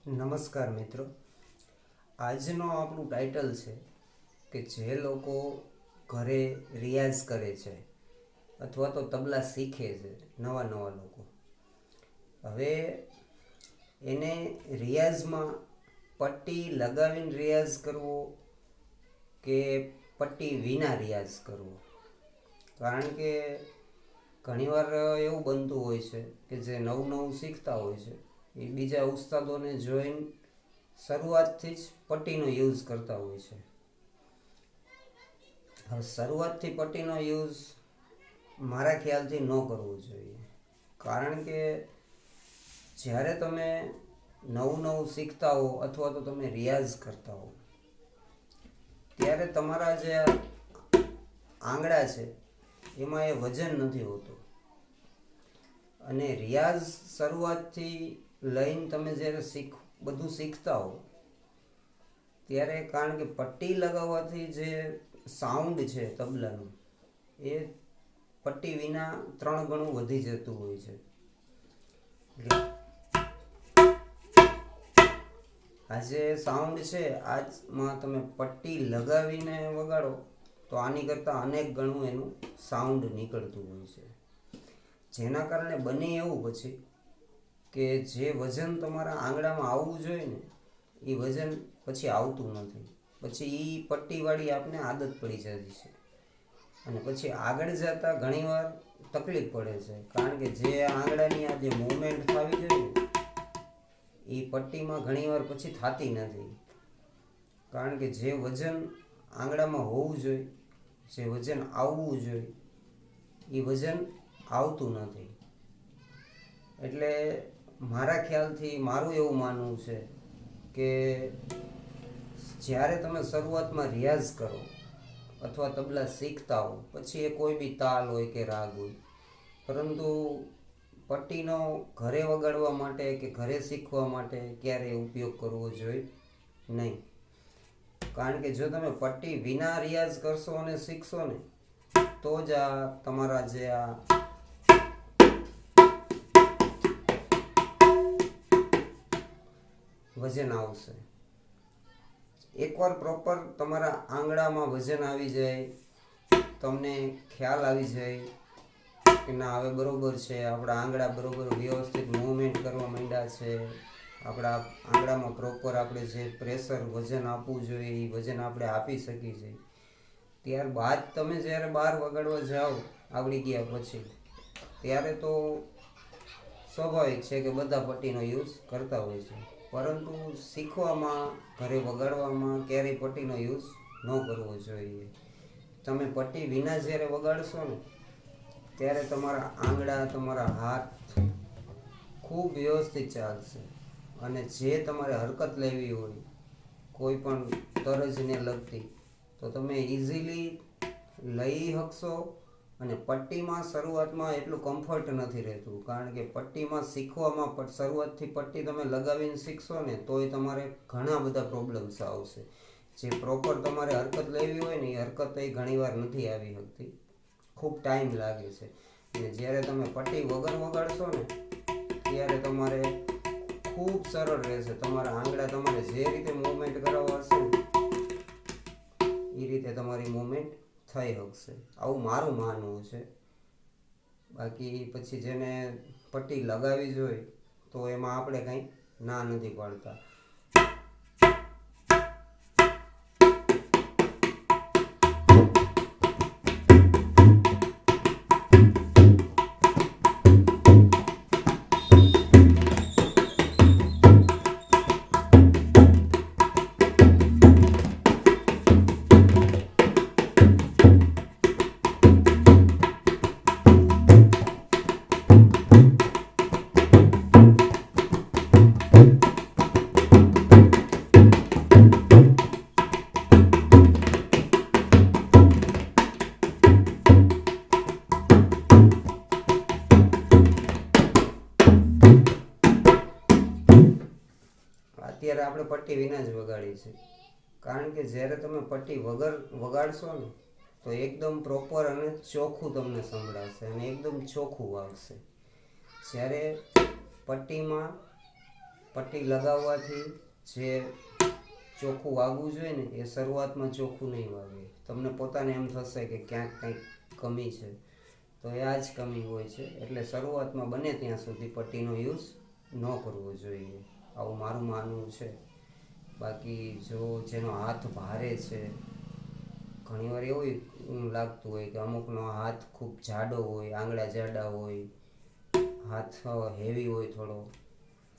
નમસ્કાર મિત્રો, આજનો આપણું ટાઇટલ છે કે જે લોકો ઘરે રિયાઝ કરે છે અથવા તો તબલા શીખે છે, નવા લોકો, હવે એને રિયાઝમાં પટ્ટી લગાવીને રિયાઝ કરવો કે પટ્ટી વિના રિયાઝ કરવો. કારણ કે ઘણીવાર એવું બનતું હોય છે કે જે નવું શીખતા હોય છે એ બીજા ઉસ્તાદોને જોઈને શરૂઆતથી જ પટ્ટીનો યુઝ કરતા હોય છે. હવે શરૂઆતથી પટ્ટીનો યુઝ મારા ખ્યાલથી ન કરવો જોઈએ. કારણ કે જ્યારે તમે નવું શીખતા હો અથવા તો તમે રિયાઝ કરતા હો ત્યારે તમારા જે આંગળા છે એમાં એ વજન નથી હોતું. અને રિયાઝ શરૂઆતથી લઈને તમે જ્યારે બધું શીખતા હો ત્યારે, કારણ કે પટ્ટી લગાવવાથી જે સાઉન્ડ છે તબલાનું એ પટ્ટી વિના 3 ગણું વધી જતું હોય છે. આ જે સાઉન્ડ છે આજમાં તમે પટ્ટી લગાવીને વગાડો તો આની કરતાં અનેક ગણું એનું સાઉન્ડ નીકળતું હોય છે. જેના કારણે બને એવું પછી કે જે વજન તમારા આંગળામાં આવવું જોઈએ ને એ વજન પછી આવતું નથી. પછી એ પટ્ટીવાળી આપને આદત પડી જતી છે અને પછી આગળ જતાં ઘણીવાર તકલીફ પડે છે. કારણ કે જે આંગળાની આ જે મૂવમેન્ટ થવી જોઈએ ને એ પટ્ટીમાં ઘણીવાર પછી થતી નથી. કારણ કે જે વજન આંગળામાં હોવું જોઈએ, જે વજન આવવું જોઈએ એ વજન આવતું નથી. એટલે મારા ખ્યાલથી મારું એવું માનવું છે કે જ્યારે તમે શરૂઆતમાં રિયાઝ કરો અથવા તબલા શીખતા હો, પછી એ કોઈ બી તાલ હોય કે રાગ હોય, પરંતુ પટ્ટીનો ઘરે વગાડવા માટે કે ઘરે શીખવા માટે ક્યારેય ઉપયોગ કરવો જોઈએ નહીં. કારણ કે જો તમે પટ્ટી વિના રિયાઝ કરશો અને શીખશો ને તો જ આ તમારા જે આ વજન આવશે. એકવાર પ્રોપર તમારા આંગળામાં વજન આવી જાય, તમને ખ્યાલ આવી જાય કે ના હવે બરોબર છે, આપણા આંગળા બરોબર વ્યવસ્થિત મૂવમેન્ટ કરવા માંડ્યા છે, આપણા આંગળામાં પ્રોપર આપણે જે પ્રેશર વજન આપવું જોઈએ એ વજન આપણે આપી શકીએ છીએ, ત્યારબાદ તમે જ્યારે બહાર વગાડવા જાઓ આવડી ગયા પછી, ત્યારે તો સ્વાભાવિક છે કે બધા પટ્ટીનો યુઝ કરતા હોય છે. પરંતુ શીખવામાં, ઘરે વગાડવામાં ક્યારેય પટ્ટીનો યુઝ ન કરવો જોઈએ. તમે પટ્ટી વિના જ્યારે વગાડશો ને ત્યારે તમારા આંગળા, તમારા હાથ ખૂબ વ્યવસ્થિત ચાલશે. અને જે તમારે હરકત લેવી હોય કોઈ પણ તરજને લગતી તો તમે ઇઝીલી લઈ શકશો. અને પટ્ટીમાં શરૂઆતમાં એટલું કમ્ફર્ટ નથી રહેતું. કારણ કે પટ્ટીમાં શીખવામાં શરૂઆતથી પટ્ટી તમે લગાવીને શીખશો ને તોય તમારે ઘણા બધા પ્રોબ્લેમ્સ આવશે. જે પ્રોપર તમારે હરકત લેવી હોય ને એ હરકત એ ઘણીવાર નથી આવી શકતી, ખૂબ ટાઈમ લાગે છે. અને જ્યારે તમે પટ્ટી વગર વગાડશો ને ત્યારે તમારે ખૂબ સરળ રહેશે. તમારા આંગળા તમારે જે રીતે મૂવમેન્ટ કરાવવા હશે ને એ રીતે તમારી મૂવમેન્ટ થઈ શકશે. આવું મારું માનવું છે. બાકી પછી જેને પટ્ટી લગાવી જોઈએ તો એમાં આપણે કંઈ ના નથી પાડતા. અત્યારે આપણે પટ્ટી વિના જ વગાડીએ છીએ. કારણ કે જ્યારે તમે પટ્ટી વગર વગાડશો ને તો એકદમ પ્રોપર અને ચોખ્ખું તમને સંભળાશે અને એકદમ ચોખ્ખું આવશે. જ્યારે પટ્ટીમાં પટ્ટી લગાવવાથી જે ચોખ્ખું વાગવું જોઈએ ને એ શરૂઆતમાં ચોખ્ખું નહીં વાગે. તમને પોતાને એમ થશે કે ક્યાંક કંઈક કમી છે, તો એ આ જ કમી હોય છે. એટલે શરૂઆતમાં બને ત્યાં સુધી પટ્ટીનો યુઝ ન કરવો જોઈએ, આવું મારું માનવું છે. બાકી જો જેનો હાથ ભારે છે, ઘણીવાર એવું લાગતું હોય કે અમુકનો હાથ ખૂબ જાડો હોય, આંગળા જાડા હોય, હાથ હેવી હોય થોડો,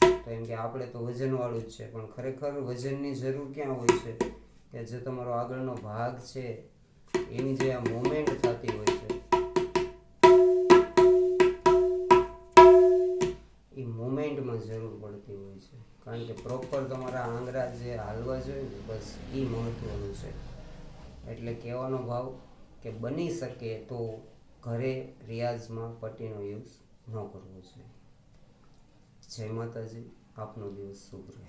તો એમ કે આપણે તો વજનવાળું જ છે. પણ ખરેખર વજનની જરૂર ક્યાં હોય છે કે જે તમારો આગળનો ભાગ છે એની જે આ મુવમેન્ટ થતી હોય છે એ મુવમેન્ટમાં જરૂર પડતી હોય છે. કારણ કે પ્રોપર તમારા આંગળા જે હાલવા જોઈએ ને, બસ એ મહત્ત્વનું છે. એટલે કહેવાનો ભાવ કે બની શકે તો ઘરે રિયાઝમાં પટ્ટીનો યુઝ ન કરવો જોઈએ. જય માતાજી, આપનો દિવસ શુભ રહે.